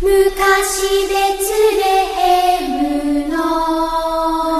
昔ベツレヘムの宿に。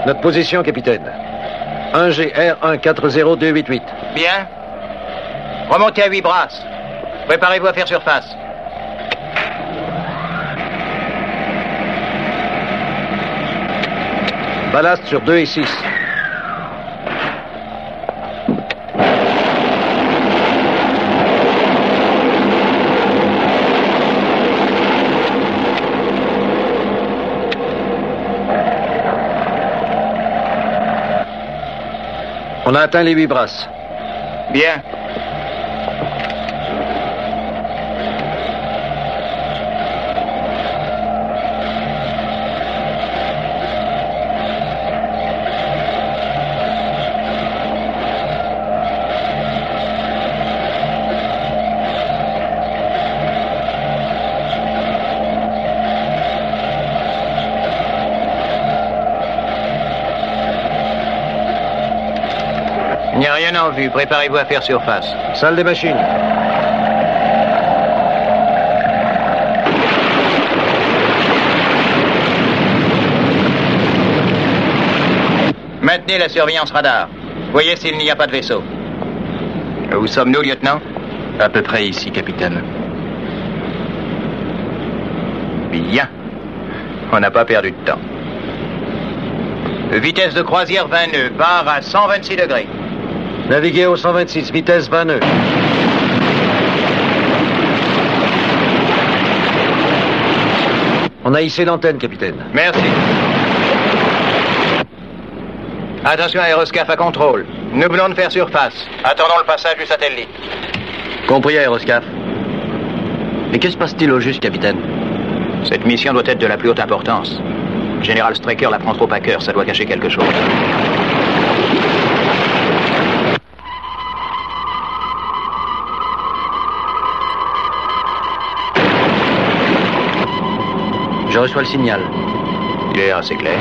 Notre position, capitaine. 1GR 140288. Bien. Remontez à 8 brasses. Préparez-vous à faire surface. Ballast sur 2 et 6. On a atteint les 8 brasses. Bien. Il n'y a rien en vue. Préparez-vous à faire surface. Salle des machines. Maintenez la surveillance radar. Voyez s'il n'y a pas de vaisseau. Où sommes-nous, lieutenant? À peu près ici, capitaine. Bien. On n'a pas perdu de temps. Vitesse de croisière 20 nœuds. Barre à 126 degrés. Naviguez au 126, vitesse 20 nœuds. On a hissé l'antenne, capitaine. Merci. Attention, aéroscaphe à contrôle. Nous venons de faire surface. Attendons le passage du satellite. Compris, aéroscaphe. Mais que se passe-t-il au juste, capitaine? Cette mission doit être de la plus haute importance. Général Straker la prend trop à cœur, ça doit cacher quelque chose. Je reçois le signal. Il est assez clair.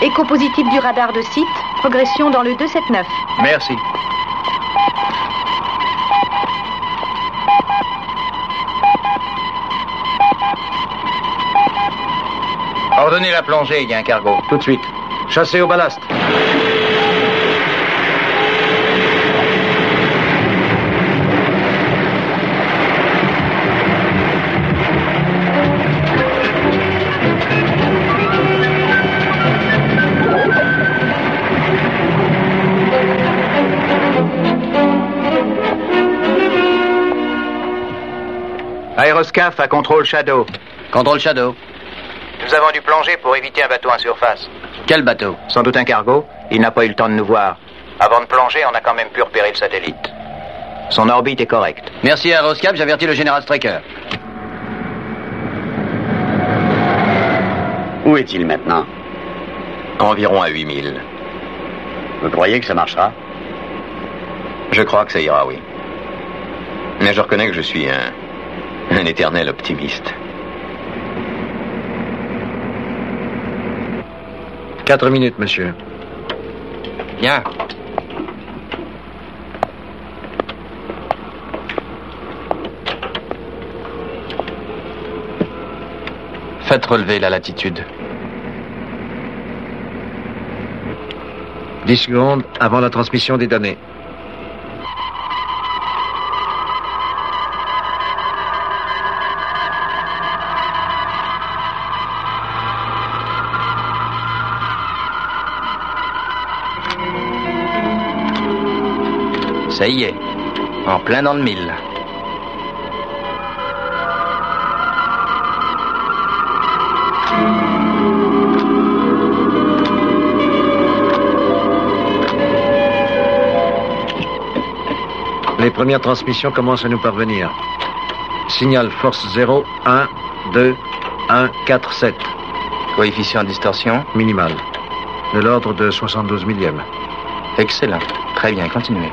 Écho positif du radar de site, progression dans le 279. Merci. Ordonnez la plongée, il y a un cargo. Tout de suite. Chassez au ballast. Aéroscaphe à contrôle Shadow. Contrôle Shadow. Nous avons dû plonger pour éviter un bateau en surface. Quel bateau? Sans doute un cargo. Il n'a pas eu le temps de nous voir. Avant de plonger, on a quand même pu repérer le satellite. Son orbite est correcte. Merci, aéroscaphe, j'avertis le général Straker. Où est-il maintenant? Environ à 8000. Vous croyez que ça marchera? Je crois que ça ira, oui. Mais je reconnais que je suis un éternel optimiste. 4 minutes, monsieur. Bien. Faites relever la latitude. 10 secondes avant la transmission des données. Ça y est. En plein dans le mille. Les premières transmissions commencent à nous parvenir. Signal force 0, 1, 2, 1, 4, 7. Coefficient de distorsion? Minimal. De l'ordre de 72 millièmes. Excellent. Très bien, continuez.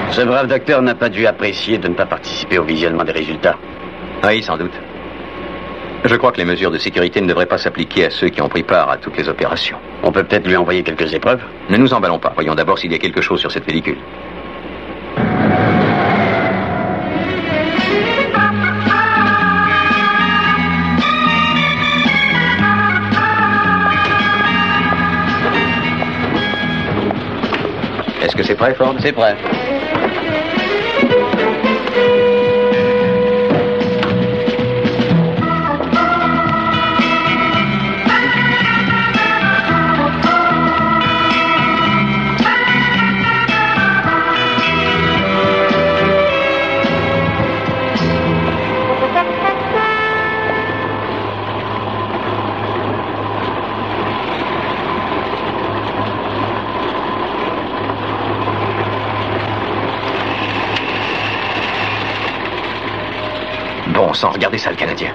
Ce brave docteur n'a pas dû apprécier de ne pas participer au visionnement des résultats. Oui, sans doute. Je crois que les mesures de sécurité ne devraient pas s'appliquer à ceux qui ont pris part à toutes les opérations. On peut peut-être lui envoyer quelques épreuves? Ne nous emballons pas. Voyons d'abord s'il y a quelque chose sur cette pellicule. Est-ce que c'est prêt, Ford? C'est prêt. Bon sang, regardez ça, le Canadien.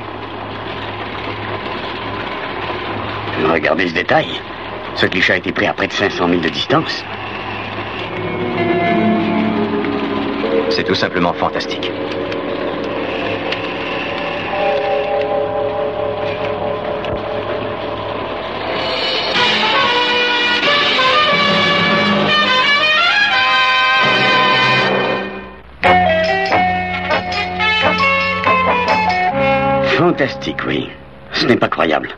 Regardez ce détail. Ce cliché a été pris à près de 500 000 de distance. C'est tout simplement fantastique. Fantastique, oui. Ce n'est pas croyable.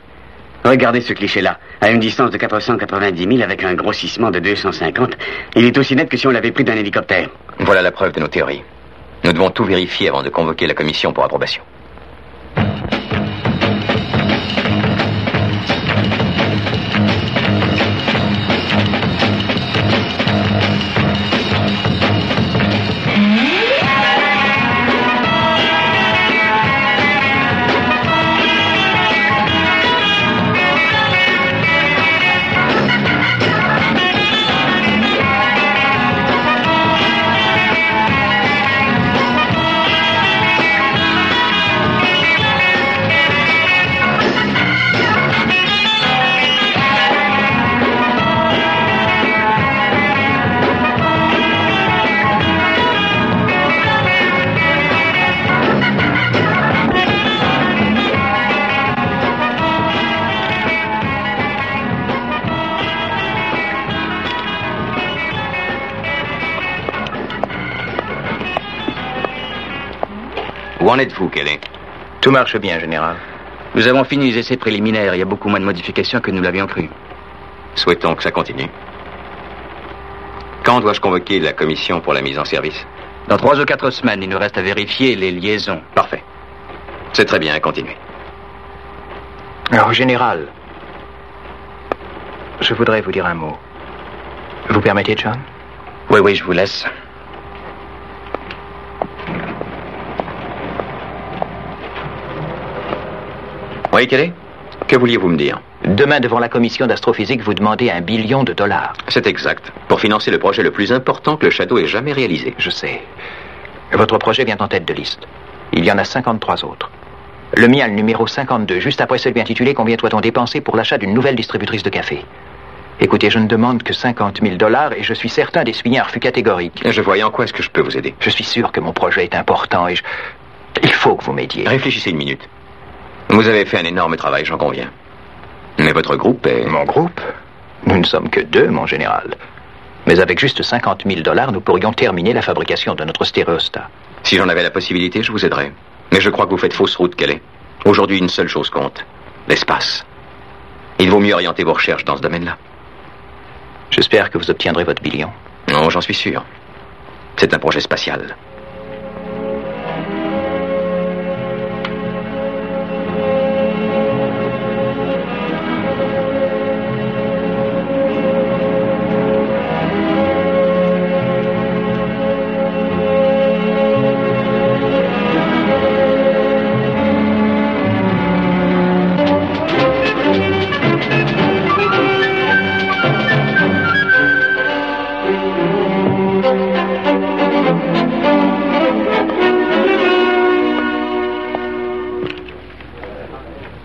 Regardez ce cliché-là, à une distance de 490 000 avec un grossissement de 250. Il est aussi net que si on l'avait pris d'un hélicoptère. Voilà la preuve de nos théories. Nous devons tout vérifier avant de convoquer la commission pour approbation. Où en êtes-vous, Kelly? Tout marche bien, général. Nous avons fini les essais préliminaires. Il y a beaucoup moins de modifications que nous l'avions cru. Souhaitons que ça continue. Quand dois-je convoquer la commission pour la mise en service? Dans 3 ou 4 semaines, il nous reste à vérifier les liaisons. Parfait. C'est très bien, continuez. Alors, général, je voudrais vous dire un mot. Vous permettez, John? Oui, oui, je vous laisse. Oui, quel est? Que vouliez-vous me dire? Demain, devant la commission d'astrophysique, vous demandez $1 billion. C'est exact. Pour financer le projet le plus important que le Shadow ait jamais réalisé. Je sais. Votre projet vient en tête de liste. Il y en a 53 autres. Le mien, le numéro 52, juste après celui intitulé « Combien doit-on dépenser pour l'achat d'une nouvelle distributrice de café ?» Écoutez, je ne demande que $50 000 et je suis certain d'essuyer un refus catégorique. Je voyais en quoi est-ce que je peux vous aider. Je suis sûr que mon projet est important et il faut que vous m'aidiez. Réfléchissez une minute. Vous avez fait un énorme travail, j'en conviens. Mais votre groupe est... Mon groupe? Nous ne sommes que 2, mon général. Mais avec juste $50 000, nous pourrions terminer la fabrication de notre stéréostat. Si j'en avais la possibilité, je vous aiderais. Mais je crois que vous faites fausse route, Kelly. Aujourd'hui, une seule chose compte. L'espace. Il vaut mieux orienter vos recherches dans ce domaine-là. J'espère que vous obtiendrez votre billion. Non, j'en suis sûr. C'est un projet spatial.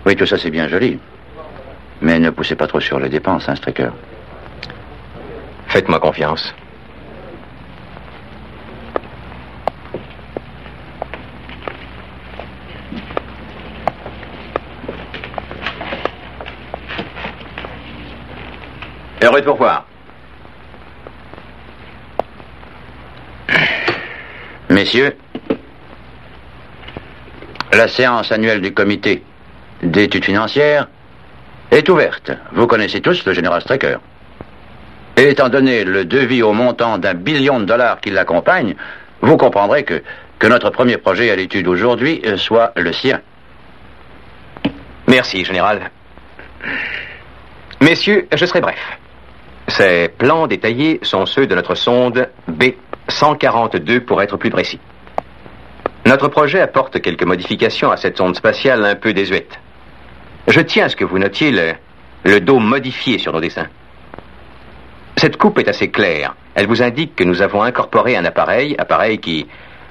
Oui, tout ça c'est bien joli. Mais ne poussez pas trop sur les dépenses, hein, Straker. Faites-moi confiance. Heureux de vous revoir. Messieurs, la séance annuelle du comité d'études financières est ouverte. Vous connaissez tous le général Straker. Et étant donné le devis au montant d'1 billion de dollars qui l'accompagne, vous comprendrez que notre premier projet à l'étude aujourd'hui soit le sien. Merci, général. Messieurs, je serai bref. Ces plans détaillés sont ceux de notre sonde B142 pour être plus précis. Notre projet apporte quelques modifications à cette sonde spatiale un peu désuète. Je tiens à ce que vous notiez le dos modifié sur nos dessins. Cette coupe est assez claire. Elle vous indique que nous avons incorporé un appareil qui,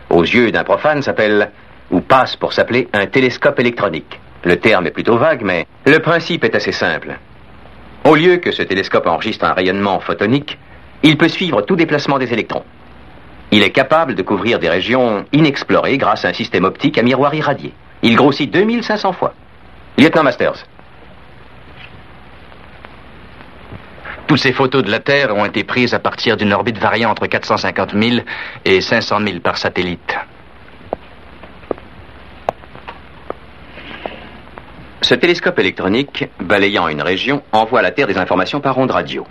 aux yeux d'un profane, s'appelle, ou passe pour s'appeler, un télescope électronique. Le terme est plutôt vague, mais le principe est assez simple. Au lieu que ce télescope enregistre un rayonnement photonique, il peut suivre tout déplacement des électrons. Il est capable de couvrir des régions inexplorées grâce à un système optique à miroir irradié. Il grossit 2500 fois. Lieutenant Masters. Toutes ces photos de la Terre ont été prises à partir d'une orbite variant entre 450 000 et 500 000 par satellite. Ce télescope électronique, balayant une région, envoie à la Terre des informations par ondes radio.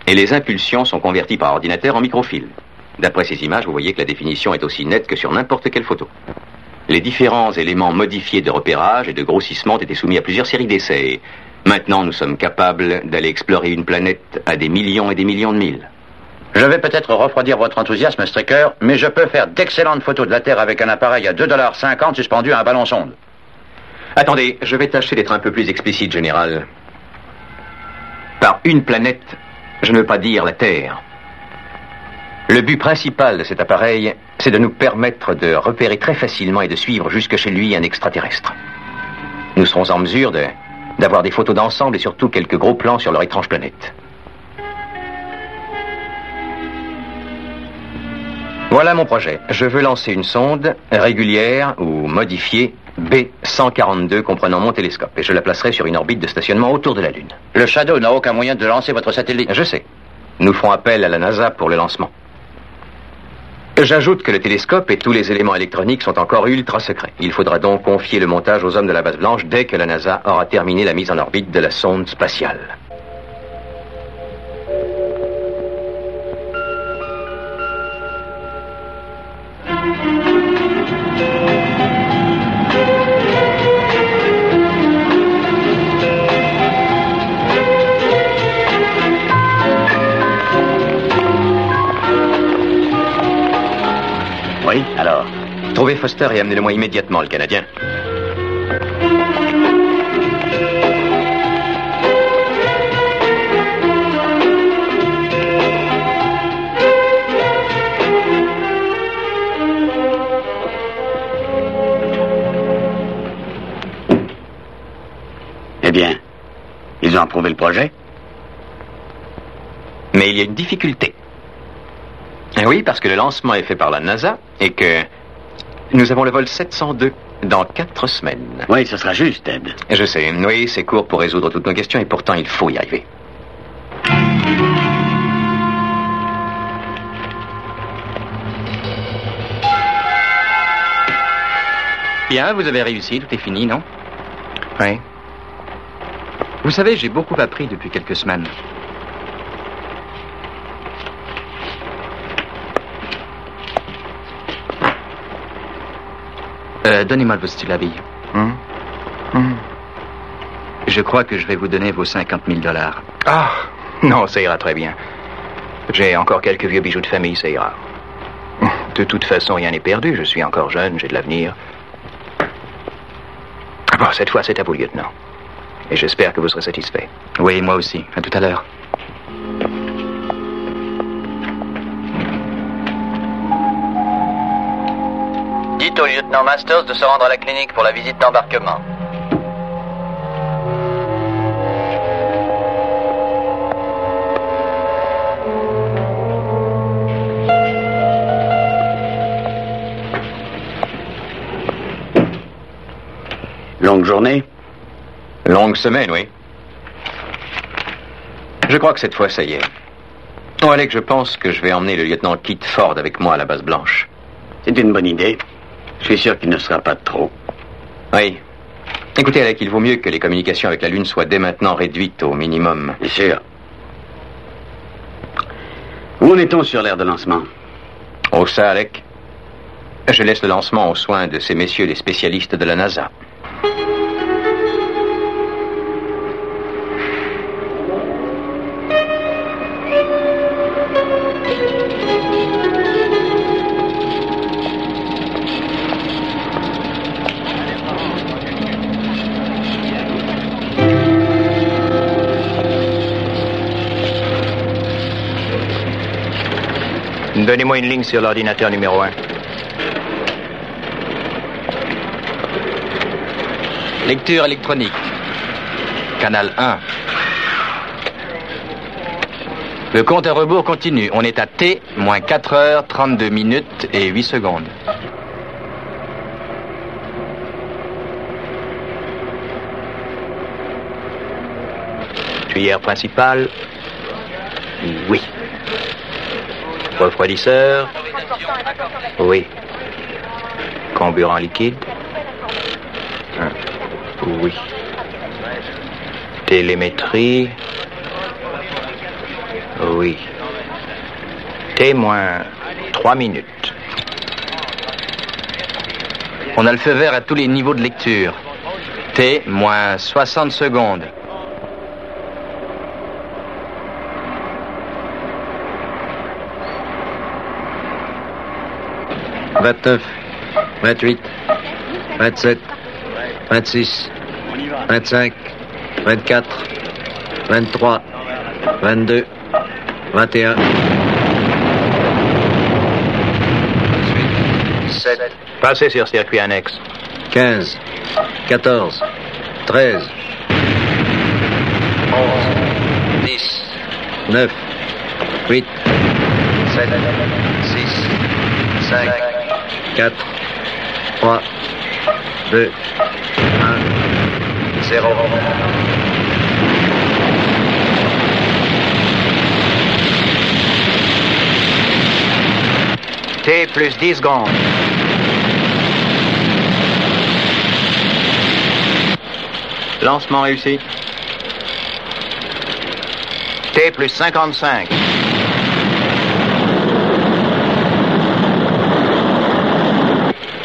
Et les impulsions sont converties par ordinateur en microfilm. D'après ces images, vous voyez que la définition est aussi nette que sur n'importe quelle photo. Les différents éléments modifiés de repérage et de grossissement étaient soumis à plusieurs séries d'essais. Maintenant, nous sommes capables d'aller explorer une planète à des millions et des millions de milles. Je vais peut-être refroidir votre enthousiasme, Straker, mais je peux faire d'excellentes photos de la Terre avec un appareil à $2,50 suspendu à un ballon sonde. Attendez, je vais tâcher d'être un peu plus explicite, général. Par une planète, je ne veux pas dire la Terre. Le but principal de cet appareil, c'est de nous permettre de repérer très facilement et de suivre jusque chez lui un extraterrestre. Nous serons en mesure d'avoir des photos d'ensemble et surtout quelques gros plans sur leur étrange planète. Voilà mon projet. Je veux lancer une sonde régulière ou modifiée B142 comprenant mon télescope et je la placerai sur une orbite de stationnement autour de la Lune. Le Shadow n'a aucun moyen de lancer votre satellite. Je sais. Nous ferons appel à la NASA pour le lancement. J'ajoute que le télescope et tous les éléments électroniques sont encore ultra secrets. Il faudra donc confier le montage aux hommes de la base blanche dès que la NASA aura terminé la mise en orbite de la sonde spatiale. Trouvez Foster et amenez-le-moi immédiatement, le Canadien. Eh bien, ils ont approuvé le projet? Mais il y a une difficulté. Oui, parce que le lancement est fait par la NASA et que nous avons le vol 702 dans 4 semaines. Oui, ce sera juste, Ted. Je sais, oui, c'est court pour résoudre toutes nos questions et pourtant il faut y arriver. Bien, vous avez réussi, tout est fini, non? Oui. Vous savez, j'ai beaucoup appris depuis quelques semaines. Donnez-moi le stylo à billes. Je crois que je vais vous donner vos 50 000 $. Ah, non, ça ira très bien. J'ai encore quelques vieux bijoux de famille, ça ira. De toute façon, rien n'est perdu. Je suis encore jeune, j'ai de l'avenir. Bon, cette fois, c'est à vous, lieutenant. Et j'espère que vous serez satisfait. Oui, moi aussi. À tout à l'heure. Dites au lieutenant Masters de se rendre à la clinique pour la visite d'embarquement. Longue journée? Longue semaine, oui. Je crois que cette fois, ça y est. Oh, Alec, je pense que je vais emmener le lieutenant Kit Ford avec moi à la base blanche. C'est une bonne idée. Je suis sûr qu'il ne sera pas de trop. Oui. Écoutez, Alec, il vaut mieux que les communications avec la Lune soient dès maintenant réduites au minimum. Bien sûr. Où en est-on sur l'aire de lancement? Oh, ça, Alec. Je laisse le lancement aux soins de ces messieurs les spécialistes de la NASA. Donnez-moi une ligne sur l'ordinateur numéro 1. Lecture électronique. Canal 1. Le compte à rebours continue. On est à T, moins 4 heures, 32 minutes et 8 secondes. Tuyère principale. Oui. Refroidisseur. Oui. Carburant liquide. Oui. Télémétrie. Oui. T-moins 3 minutes. On a le feu vert à tous les niveaux de lecture. T-moins 60 secondes. 29, 28, 27, 26, 25, 24, 23, 22, 21, 17, Passez sur circuit annexe. 15, 14, 13, 11, 10, 9, 8, 7, 6, 5, 4, 3, 2, 1, 0. T plus 10 secondes. Lancement réussi. T plus 55.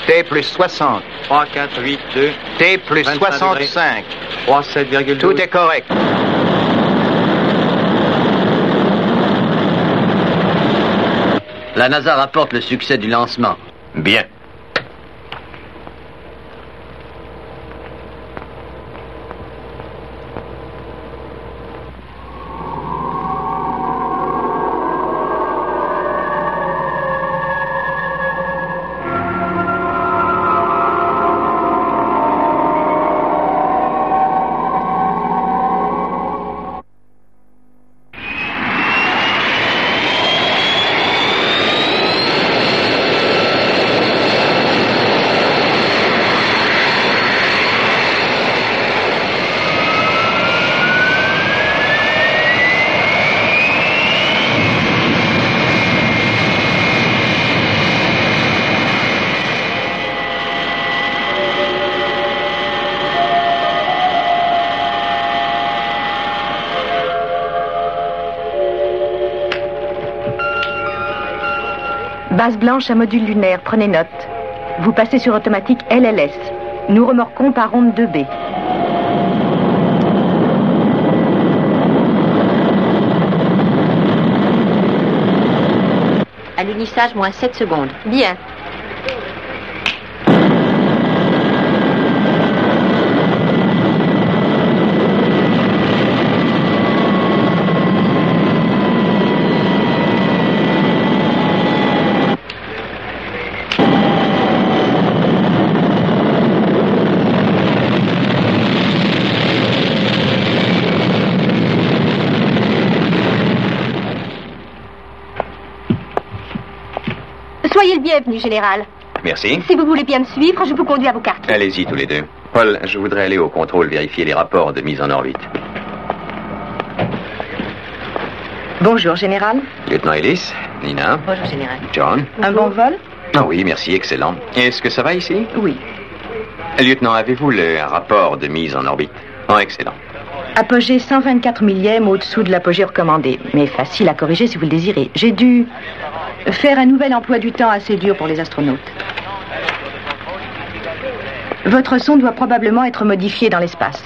T plus 60. 3, 4, 8, 2. T plus 65. 3, 7,2. Tout est correct. La NASA rapporte le succès du lancement. Bien. Base blanche à module lunaire, prenez note. Vous passez sur automatique LLS. Nous remorquons par ronde 2B. À l'unissage, moins 7 secondes. Bien. Soyez le bienvenu, général. Merci. Si vous voulez bien me suivre, je vous conduis à vos cartes. Allez-y tous les deux. Paul, je voudrais aller au contrôle vérifier les rapports de mise en orbite. Bonjour, général. Lieutenant Ellis, Nina, Bonjour, général. John. Un bon vol? Ah oui, merci, excellent. Est-ce que ça va ici? Oui. Lieutenant, avez-vous le rapport de mise en orbite? Oh, excellent. Apogée 124 millième au-dessous de l'apogée recommandée. Mais facile à corriger si vous le désirez. J'ai dû faire un nouvel emploi du temps assez dur pour les astronautes. Votre son doit probablement être modifié dans l'espace.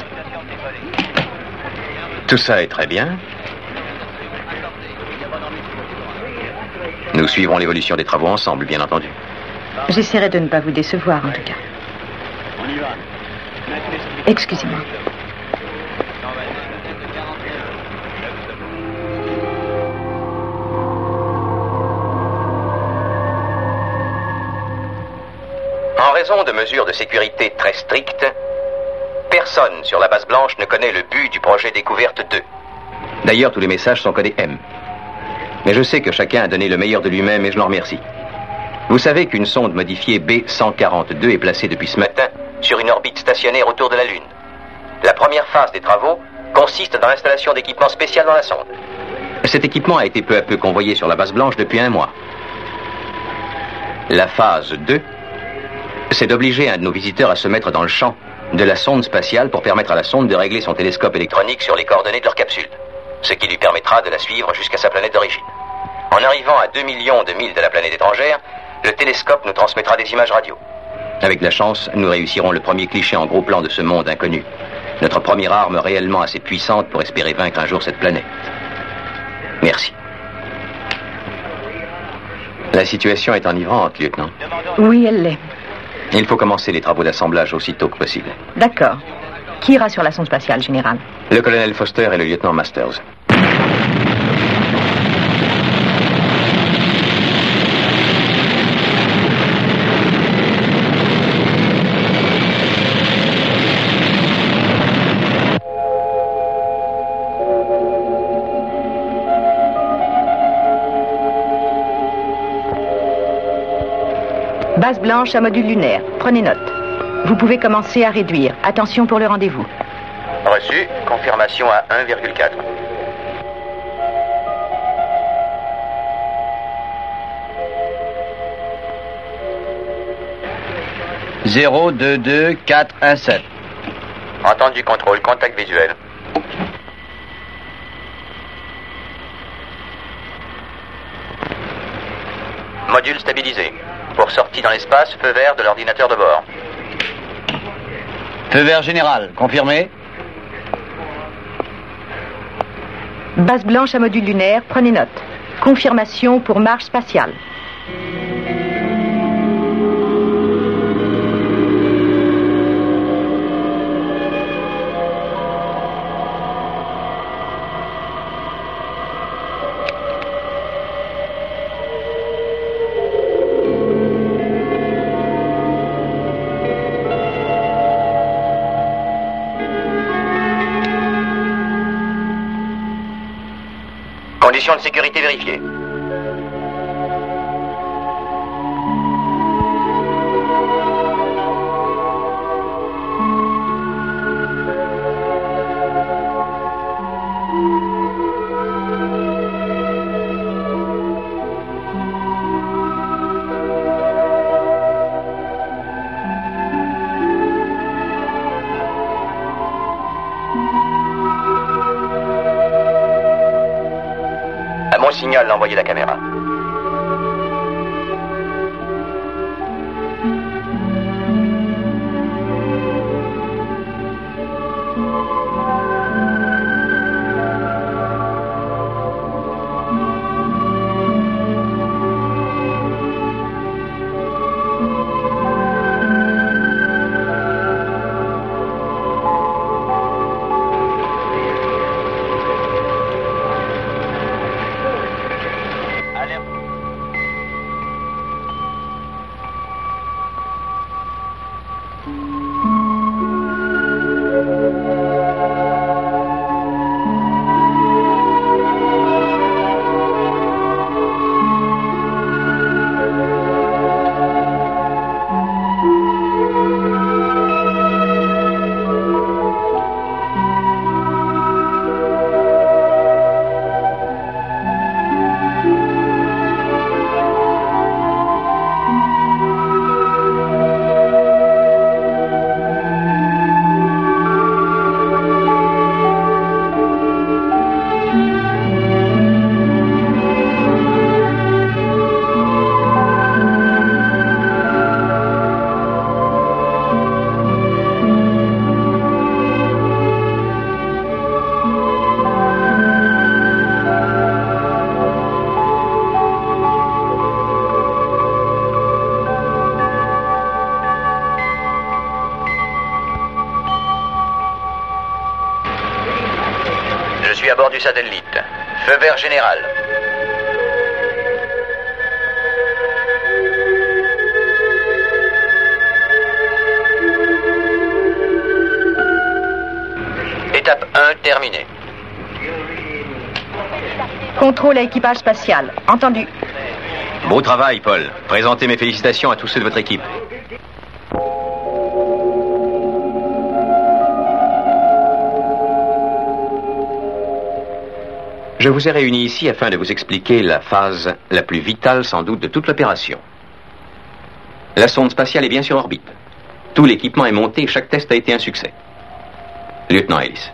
Tout ça est très bien. Nous suivrons l'évolution des travaux ensemble, bien entendu. J'essaierai de ne pas vous décevoir, en tout cas. Excusez-moi. En raison de mesures de sécurité très strictes, personne sur la base blanche ne connaît le but du projet Découverte 2. D'ailleurs, tous les messages sont codés M. Mais je sais que chacun a donné le meilleur de lui-même et je l'en remercie. Vous savez qu'une sonde modifiée B142 est placée depuis ce matin sur une orbite stationnaire autour de la Lune. La première phase des travaux consiste dans l'installation d'équipements spéciaux dans la sonde. Cet équipement a été peu à peu convoyé sur la base blanche depuis 1 mois. La phase 2, c'est d'obliger un de nos visiteurs à se mettre dans le champ de la sonde spatiale pour permettre à la sonde de régler son télescope électronique sur les coordonnées de leur capsule, ce qui lui permettra de la suivre jusqu'à sa planète d'origine. En arrivant à 2 millions de milles de la planète étrangère, le télescope nous transmettra des images radio. Avec de la chance, nous réussirons le premier cliché en gros plan de ce monde inconnu. Notre première arme réellement assez puissante pour espérer vaincre un jour cette planète. Merci. La situation est enivrante, lieutenant. Oui, elle l'est. Il faut commencer les travaux d'assemblage aussitôt que possible. D'accord. Qui ira sur la sonde spatiale, général? Le colonel Foster et le lieutenant Masters. Base blanche à module lunaire. Prenez note. Vous pouvez commencer à réduire. Attention pour le rendez-vous. Reçu. Confirmation à 1,4. « 022417. Entendu, contrôle, contact visuel. Module stabilisé. Pour sortie dans l'espace, feu vert de l'ordinateur de bord. Feu vert général, confirmé. Base blanche à module lunaire. Prenez note. Confirmation pour marche spatiale. Conditions de sécurité vérifiées. À mon signal, envoyez la caméra. suis à bord du satellite. Feu vert général. Étape 1 terminée. Contrôle à équipage spatial. Entendu. Beau travail, Paul. Présentez mes félicitations à tous ceux de votre équipe. Je vous ai réunis ici afin de vous expliquer la phase la plus vitale sans doute de toute l'opération. La sonde spatiale est bien sur orbite. Tout l'équipement est monté et chaque test a été un succès. Lieutenant Ellis.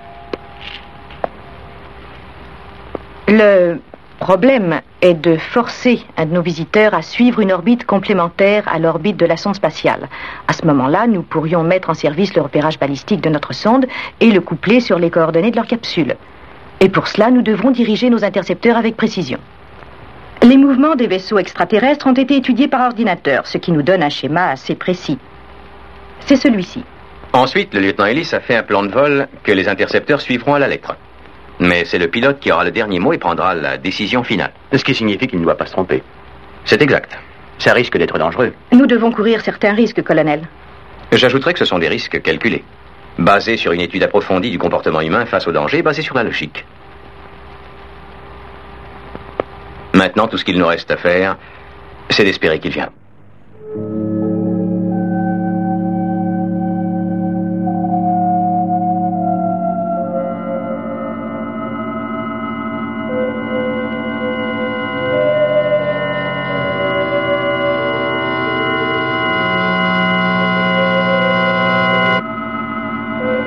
Le problème est de forcer un de nos visiteurs à suivre une orbite complémentaire à l'orbite de la sonde spatiale. À ce moment-là, nous pourrions mettre en service le repérage balistique de notre sonde et le coupler sur les coordonnées de leur capsule. Et pour cela, nous devrons diriger nos intercepteurs avec précision. Les mouvements des vaisseaux extraterrestres ont été étudiés par ordinateur, ce qui nous donne un schéma assez précis. C'est celui-ci. Ensuite, le lieutenant Ellis a fait un plan de vol que les intercepteurs suivront à la lettre. Mais c'est le pilote qui aura le dernier mot et prendra la décision finale. Ce qui signifie qu'il ne doit pas se tromper. C'est exact. Ça risque d'être dangereux. Nous devons courir certains risques, colonel. J'ajouterai que ce sont des risques calculés, basés sur une étude approfondie du comportement humain face au danger, basés sur la logique. Maintenant, tout ce qu'il nous reste à faire, c'est d'espérer qu'il vienne.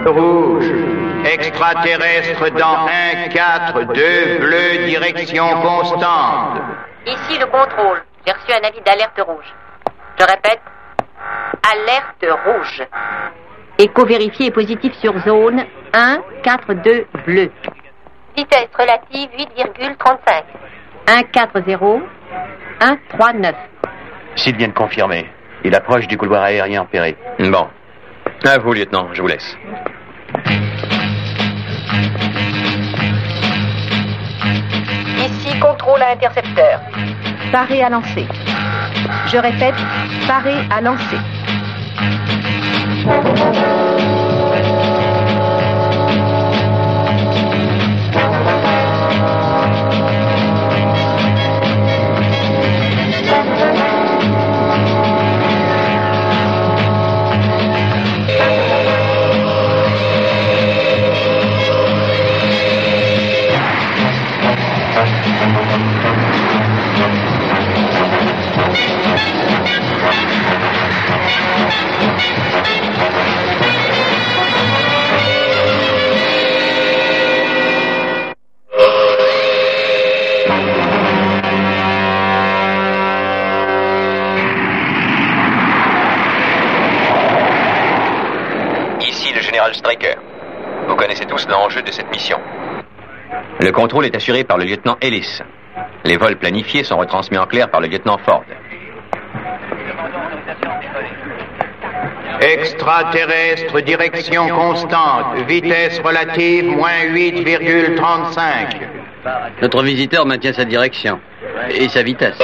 Rouge, extraterrestre dans 1-4-2, bleu, direction constante. Ici le contrôle. J'ai reçu un avis d'alerte rouge. Je répète, alerte rouge. Écho vérifié est positif sur zone 1-4-2 bleu. Vitesse relative 8,35. 1-4-0-1-3-9. S'il vient de confirmer, il approche du couloir aérien repéré. Bon. À vous, lieutenant, je vous laisse. Ici, contrôle à intercepteur. Paré à lancer. Je répète, paré à lancer. Ici le général Stryker. Vous connaissez tous l'enjeu de cette mission. Le contrôle est assuré par le lieutenant Ellis. Les vols planifiés sont retransmis en clair par le lieutenant Ford. Extraterrestre, direction constante, vitesse relative moins 8,35. Notre visiteur maintient sa direction et sa vitesse.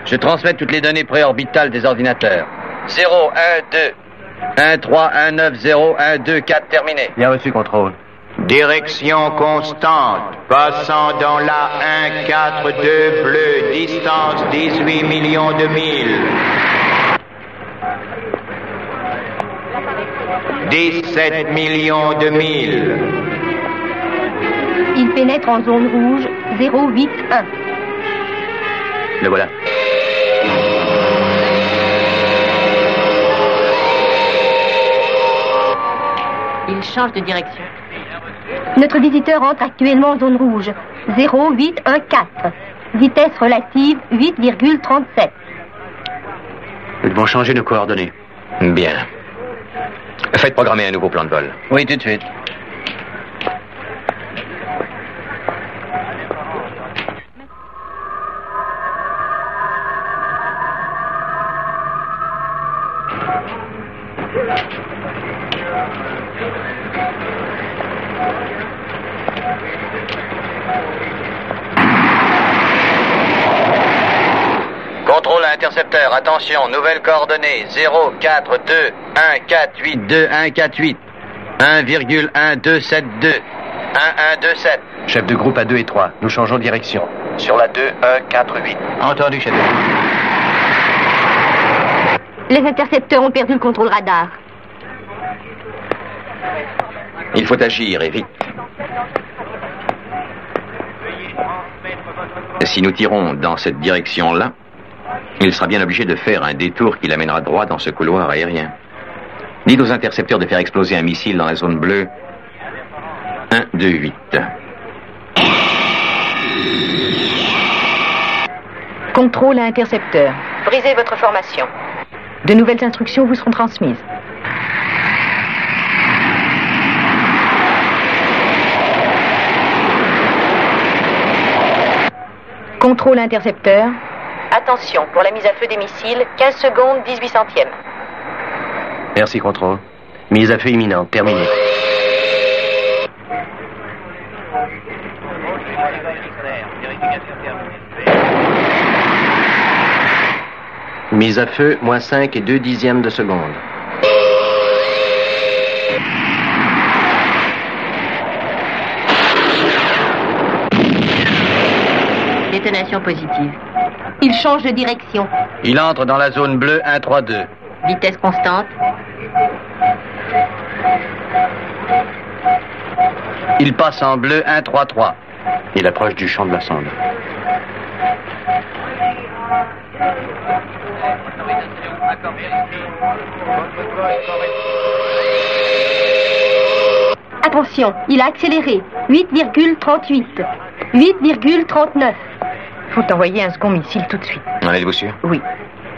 Je transmets toutes les données préorbitales des ordinateurs. 0, 1, 2, 1, 3, 1, 9, 0, 1, 2, 4, terminé. Bien reçu, contrôle. Direction constante, passant dans la 1-4-2 bleu, distance 18 millions de milles. 17 millions de milles. Il pénètre en zone rouge 081. Le voilà. Il change de direction. Notre visiteur entre actuellement en zone rouge 0814. Vitesse relative 8,37. Nous devons changer nos coordonnées. Bien. Faites programmer un nouveau plan de vol. Oui, tout de suite. Contrôle à intercepteur, attention, nouvelles coordonnées, 04214822148, 1,1272, 1127. Chef de groupe à 2 et 3, nous changeons de direction. Sur la 2148. Entendu, chef de groupe. Les intercepteurs ont perdu le contrôle radar. Il faut agir et vite. Si nous tirons dans cette direction-là, il sera bien obligé de faire un détour qui l'amènera droit dans ce couloir aérien. Dites aux intercepteurs de faire exploser un missile dans la zone bleue 128. Contrôle à intercepteur. Brisez votre formation. De nouvelles instructions vous seront transmises. Contrôle intercepteur. Attention, pour la mise à feu des missiles, 15 secondes, 18 centièmes. Merci, contrôle. Mise à feu imminente, terminée. Mise à feu, moins 5 et 2 dixièmes de seconde. Détonation positive. Il change de direction. Il entre dans la zone bleue 132. Vitesse constante. Il passe en bleu 133. Il approche du champ de la sonde. Attention, il a accéléré. 8,38. 8,39. Faut envoyer un second missile tout de suite. En êtes-vous sûr? Oui.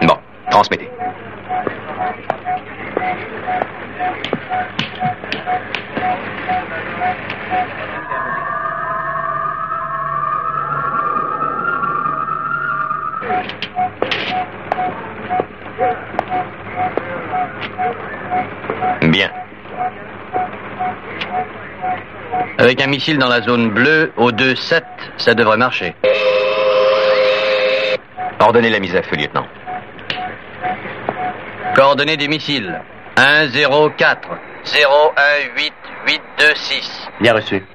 Bon, transmettez. Bien. Avec un missile dans la zone bleue, au 2-7, ça devrait marcher. Ordonnez la mise à feu, lieutenant. Coordonnées des missiles. 104 018 826. Bien reçu.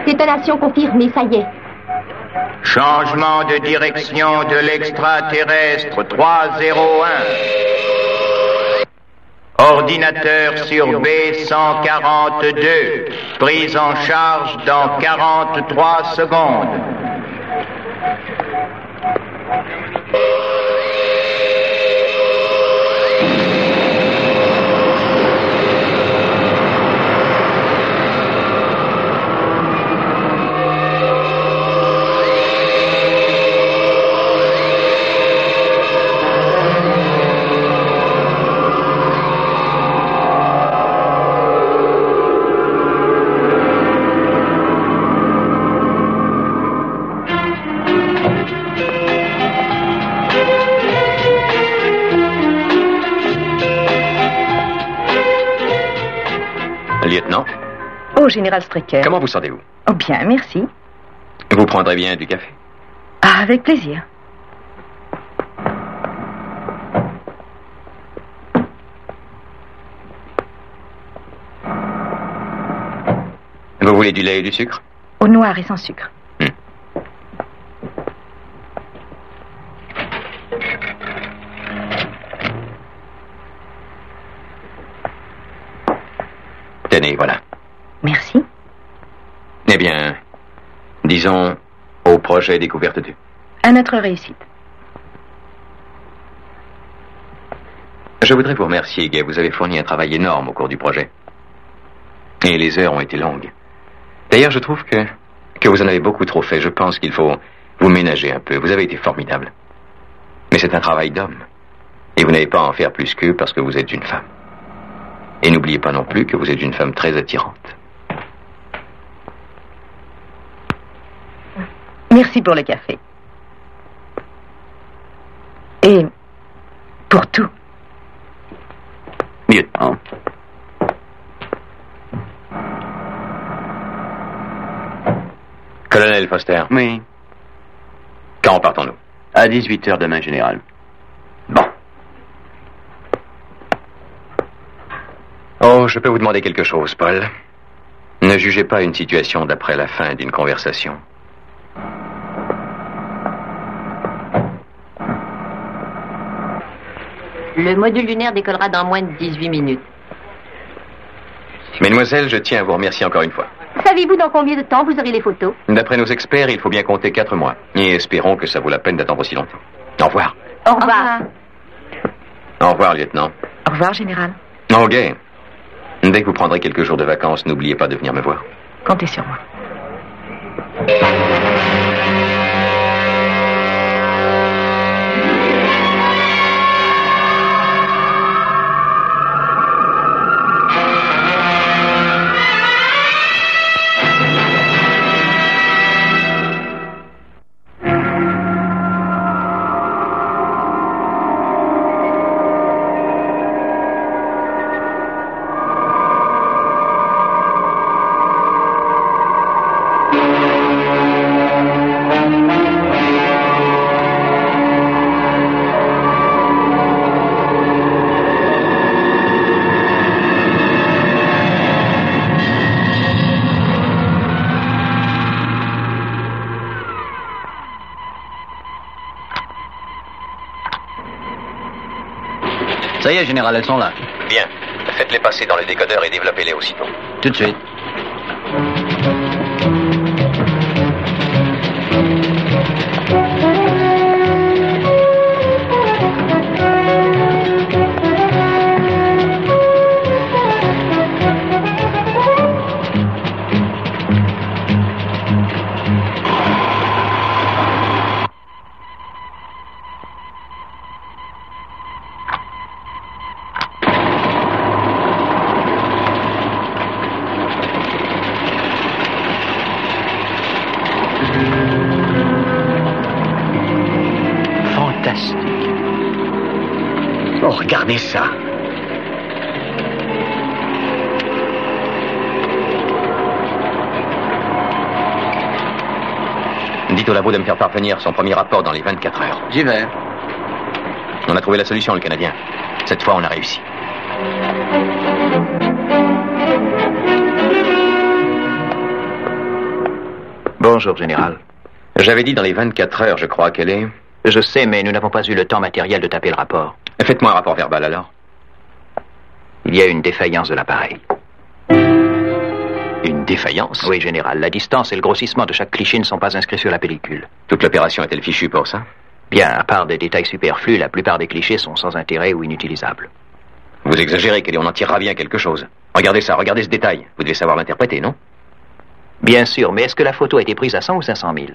Détonation confirmée, ça y est. Changement de direction de l'extraterrestre 301. Ordinateur sur B142. Prise en charge dans 43 secondes. Lieutenant. Oh, Général Strecker. Comment vous sentez-vous? Oh, bien, merci. Vous prendrez bien du café? Ah, avec plaisir. Vous voulez du lait et du sucre? Au noir et sans sucre. Tenez, voilà. Merci. Eh bien, disons au projet Découverte 2. À notre réussite. Je voudrais vous remercier, Gay. Vous avez fourni un travail énorme au cours du projet. Et les heures ont été longues. D'ailleurs, je trouve que vous en avez beaucoup trop fait. Je pense qu'il faut vous ménager un peu. Vous avez été formidable. Mais c'est un travail d'homme. Et vous n'avez pas à en faire plus qu'eux parce que vous êtes une femme. Et n'oubliez pas non plus que vous êtes une femme très attirante. Merci pour le café. Et pour tout. Lieutenant. Colonel Foster. Oui. Quand partons-nous? À 18h demain, général. Bon. Oh, je peux vous demander quelque chose, Paul. Ne jugez pas une situation d'après la fin d'une conversation. Le module lunaire décollera dans moins de 18 minutes. Mesdemoiselles, je tiens à vous remercier encore une fois. Savez-vous dans combien de temps vous aurez les photos? D'après nos experts, il faut bien compter 4 mois. Et espérons que ça vaut la peine d'attendre aussi longtemps. Au revoir. Au revoir. Au revoir, lieutenant. Au revoir, général. Ok. Dès que vous prendrez quelques jours de vacances, n'oubliez pas de venir me voir. Comptez sur moi. Ça y est, général, elles sont là. Bien. Faites-les passer dans le décodeur et développez-les aussitôt. Tout de suite. Oh, regardez ça. Dites au labo de me faire parvenir son premier rapport dans les 24 heures. J'y vais. On a trouvé la solution, le Canadien. Cette fois, on a réussi. Bonjour, général. J'avais dit dans les 24 heures, je crois qu'elle est... Je sais, mais nous n'avons pas eu le temps matériel de taper le rapport. Faites-moi un rapport verbal, alors. Il y a une défaillance de l'appareil. Une défaillance? Oui, général. La distance et le grossissement de chaque cliché ne sont pas inscrits sur la pellicule. Toute l'opération est-elle fichue pour ça? Bien, à part des détails superflus, la plupart des clichés sont sans intérêt ou inutilisables. Vous exagérez, Kelly, on en tirera bien quelque chose. Regardez ça, regardez ce détail. Vous devez savoir l'interpréter, non? Bien sûr, mais est-ce que la photo a été prise à 100 ou 500 000?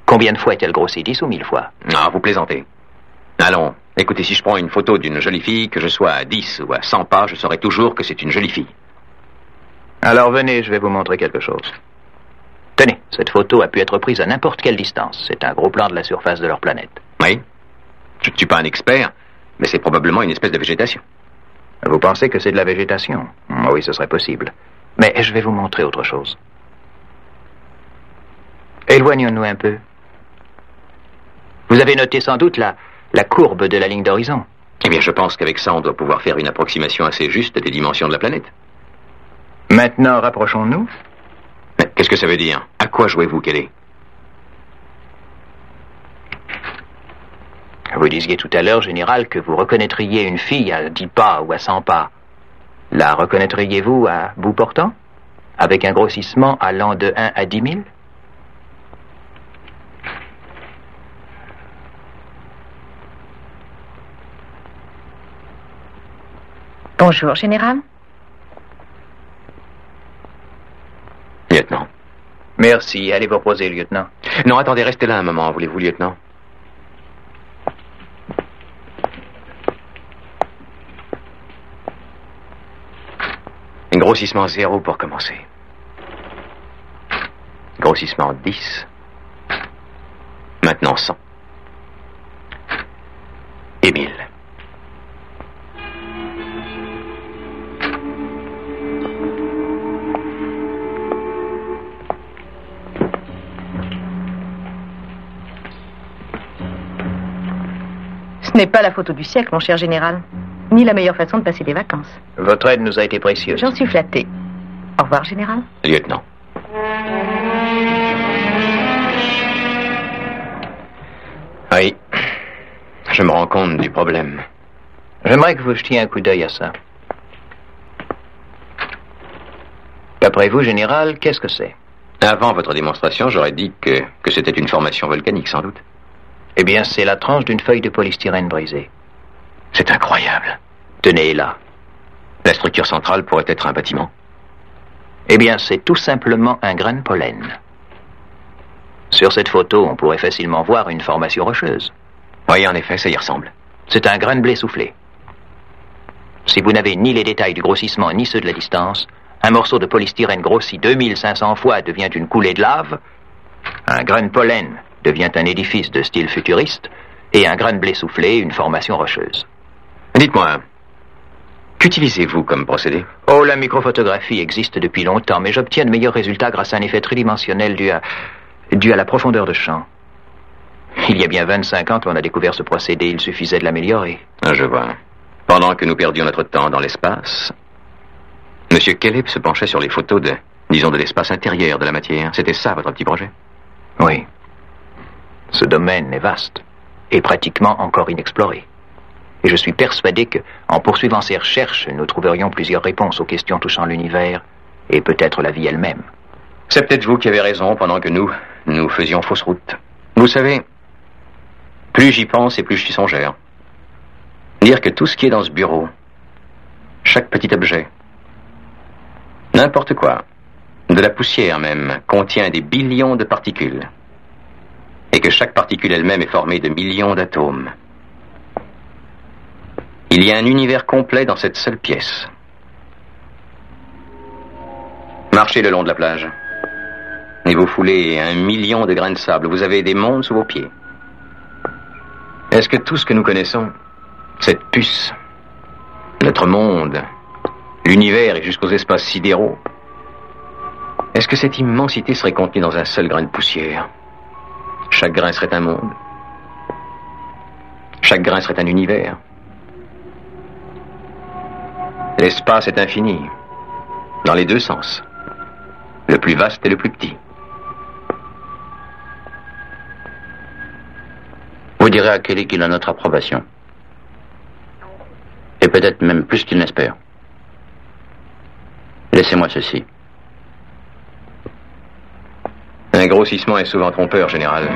Combien de fois est-elle grossée, 10 ou 1000 fois? Ah, vous plaisantez. Allons, écoutez, si je prends une photo d'une jolie fille, que je sois à 10 ou à 100 pas, je saurai toujours que c'est une jolie fille. Alors venez, je vais vous montrer quelque chose. Tenez, cette photo a pu être prise à n'importe quelle distance. C'est un gros plan de la surface de leur planète. Oui. Je ne suis pas un expert, mais c'est probablement une espèce de végétation. Vous pensez que c'est de la végétation? Oui, ce serait possible. Mais je vais vous montrer autre chose. Éloignons-nous un peu. Vous avez noté sans doute la courbe de la ligne d'horizon. Eh bien, je pense qu'avec ça, on doit pouvoir faire une approximation assez juste des dimensions de la planète. Maintenant, rapprochons-nous. Mais qu'est-ce que ça veut dire? À quoi jouez-vous, Kelly? Vous disiez tout à l'heure, général, que vous reconnaîtriez une fille à 10 pas ou à 100 pas. La reconnaîtriez-vous à bout portant? Avec un grossissement allant de 1 à 10 000? Bonjour, général. Lieutenant. Merci. Allez vous reposer, lieutenant. Non, attendez, restez là un moment, voulez-vous, lieutenant? Grossissement 0 pour commencer. Grossissement 10. Maintenant 100. Et 1000. Ce n'est pas la photo du siècle, mon cher général, ni la meilleure façon de passer des vacances. Votre aide nous a été précieuse. J'en suis flattée. Au revoir, général. Lieutenant. Oui, je me rends compte du problème. J'aimerais que vous jetiez un coup d'œil à ça. D'après vous, général, qu'est-ce que c'est? Avant votre démonstration, j'aurais dit que c'était une formation volcanique, sans doute. Eh bien, c'est la tranche d'une feuille de polystyrène brisée. C'est incroyable. Tenez là. La structure centrale pourrait être un bâtiment. Eh bien, c'est tout simplement un grain de pollen. Sur cette photo, on pourrait facilement voir une formation rocheuse. Oui, en effet, ça y ressemble. C'est un grain de blé soufflé. Si vous n'avez ni les détails du grossissement ni ceux de la distance, un morceau de polystyrène grossi 2500 fois devient une coulée de lave, un grain de pollen devient un édifice de style futuriste, et un grain de blé soufflé une formation rocheuse. Dites-moi, qu'utilisez-vous comme procédé? Oh, la microphotographie existe depuis longtemps, mais j'obtiens de meilleurs résultats grâce à un effet tridimensionnel dû à la profondeur de champ. Il y a bien 25 ans qu'on a découvert ce procédé, il suffisait de l'améliorer. Ah, je vois. Pendant que nous perdions notre temps dans l'espace, M. Kelep se penchait sur les photos de l'espace intérieur de la matière. C'était ça, votre petit projet? Oui. Ce domaine est vaste et pratiquement encore inexploré. Et je suis persuadé que, en poursuivant ces recherches, nous trouverions plusieurs réponses aux questions touchant l'univers et peut-être la vie elle-même. C'est peut-être vous qui avez raison pendant que nous faisions fausse route. Vous savez, plus j'y pense et plus je suis songeur. Dire que tout ce qui est dans ce bureau, chaque petit objet, n'importe quoi, de la poussière même, contient des billions de particules. Et que chaque particule elle-même est formée de millions d'atomes. Il y a un univers complet dans cette seule pièce. Marchez le long de la plage. Et vous foulez 1 million de grains de sable. Vous avez des mondes sous vos pieds. Est-ce que tout ce que nous connaissons, cette puce, notre monde, l'univers et jusqu'aux espaces sidéraux, est-ce que cette immensité serait contenue dans un seul grain de poussière? Chaque grain serait un monde. Chaque grain serait un univers. L'espace est infini, dans les deux sens, le plus vaste et le plus petit. Vous direz à Kelly qu'il a notre approbation. Et peut-être même plus qu'il n'espère. Laissez-moi ceci. Un grossissement est souvent trompeur, général.